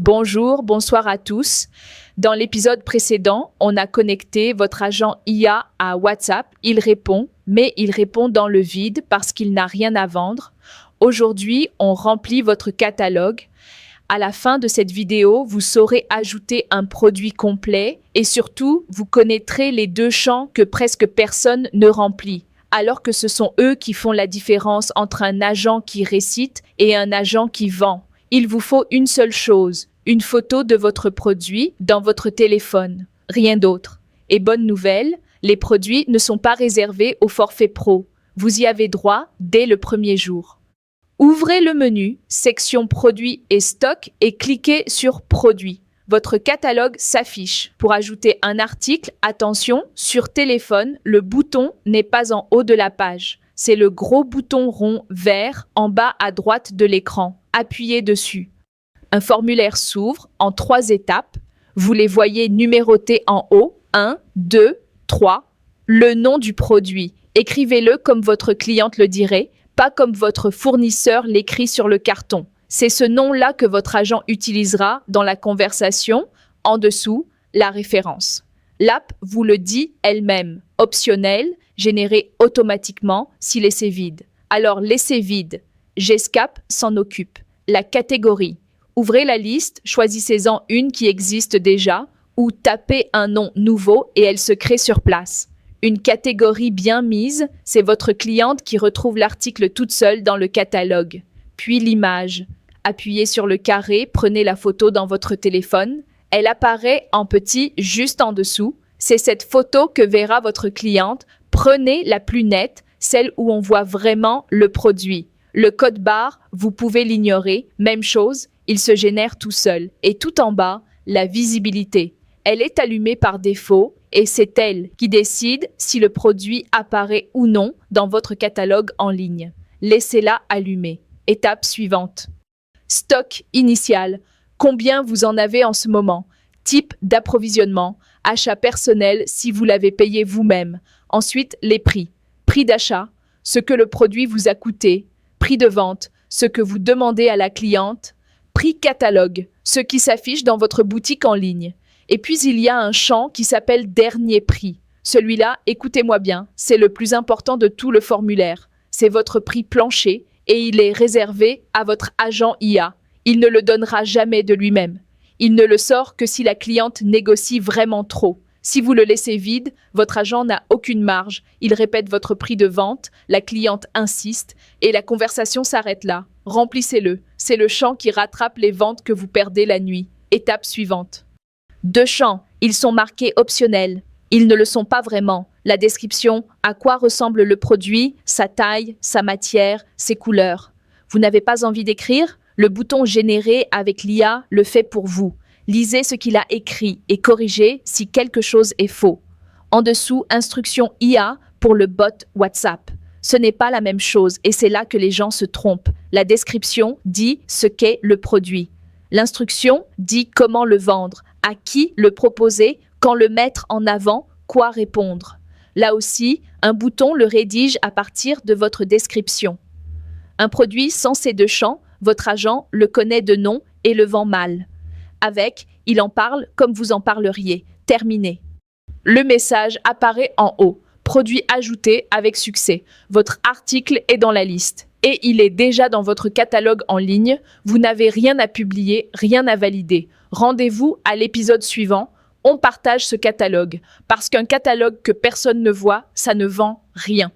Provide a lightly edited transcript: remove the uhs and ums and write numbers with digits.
Bonjour, bonsoir à tous. Dans l'épisode précédent, on a connecté votre agent IA à WhatsApp. Il répond, mais il répond dans le vide parce qu'il n'a rien à vendre. Aujourd'hui, on remplit votre catalogue. À la fin de cette vidéo, vous saurez ajouter un produit complet et surtout, vous connaîtrez les deux champs que presque personne ne remplit, alors que ce sont eux qui font la différence entre un agent qui récite et un agent qui vend. Il vous faut une seule chose, une photo de votre produit dans votre téléphone, rien d'autre. Et bonne nouvelle, les produits ne sont pas réservés au forfait pro. Vous y avez droit dès le premier jour. Ouvrez le menu, section Produits et Stock et cliquez sur Produits. Votre catalogue s'affiche. Pour ajouter un article, attention, sur téléphone, le bouton n'est pas en haut de la page. C'est le gros bouton rond vert en bas à droite de l'écran. Appuyez dessus. Un formulaire s'ouvre en 3 étapes. Vous les voyez numérotés en haut. 1, 2, 3. Le nom du produit. Écrivez-le comme votre cliente le dirait, pas comme votre fournisseur l'écrit sur le carton. C'est ce nom-là que votre agent utilisera dans la conversation. En dessous, la référence. L'app vous le dit elle-même. Optionnel, généré automatiquement si laissé vide. Alors laissez vide. Gescap s'en occupe. La catégorie. Ouvrez la liste, choisissez-en une qui existe déjà ou tapez un nom nouveau et elle se crée sur place. Une catégorie bien mise, c'est votre cliente qui retrouve l'article toute seule dans le catalogue. Puis l'image. Appuyez sur le carré, prenez la photo dans votre téléphone. Elle apparaît en petit juste en dessous. C'est cette photo que verra votre cliente. Prenez la plus nette, celle où on voit vraiment le produit. Le code barre, vous pouvez l'ignorer. Même chose, il se génère tout seul. Et tout en bas, la visibilité. Elle est allumée par défaut et c'est elle qui décide si le produit apparaît ou non dans votre catalogue en ligne. Laissez-la allumée. Étape suivante. Stock initial. Combien vous en avez en ce moment? Type d'approvisionnement. Achat personnel si vous l'avez payé vous-même. Ensuite, les prix. Prix d'achat, ce que le produit vous a coûté. Prix de vente, ce que vous demandez à la cliente. Prix catalogue, ce qui s'affiche dans votre boutique en ligne. Et puis il y a un champ qui s'appelle dernier prix. Celui-là, écoutez-moi bien, c'est le plus important de tout le formulaire. C'est votre prix plancher et il est réservé à votre agent IA. Il ne le donnera jamais de lui-même. Il ne le sort que si la cliente négocie vraiment trop. Si vous le laissez vide, votre agent n'a aucune marge. Il répète votre prix de vente, la cliente insiste et la conversation s'arrête là. Remplissez-le. C'est le champ qui rattrape les ventes que vous perdez la nuit. Étape suivante. 2 champs. Ils sont marqués optionnels. Ils ne le sont pas vraiment. La description, à quoi ressemble le produit, sa taille, sa matière, ses couleurs. Vous n'avez pas envie d'écrire? Le bouton générer avec l'IA le fait pour vous. Lisez ce qu'il a écrit et corrigez si quelque chose est faux. En dessous, instruction IA pour le bot WhatsApp. Ce n'est pas la même chose et c'est là que les gens se trompent. La description dit ce qu'est le produit. L'instruction dit comment le vendre, à qui le proposer, quand le mettre en avant, quoi répondre. Là aussi, un bouton le rédige à partir de votre description. Un produit sans ces 2 champs, votre agent le connaît de nom et le vend mal. Avec, il en parle comme vous en parleriez. Terminé. Le message apparaît en haut. Produit ajouté avec succès. Votre article est dans la liste. Et il est déjà dans votre catalogue en ligne. Vous n'avez rien à publier, rien à valider. Rendez-vous à l'épisode suivant. On partage ce catalogue. Parce qu'un catalogue que personne ne voit, ça ne vend rien.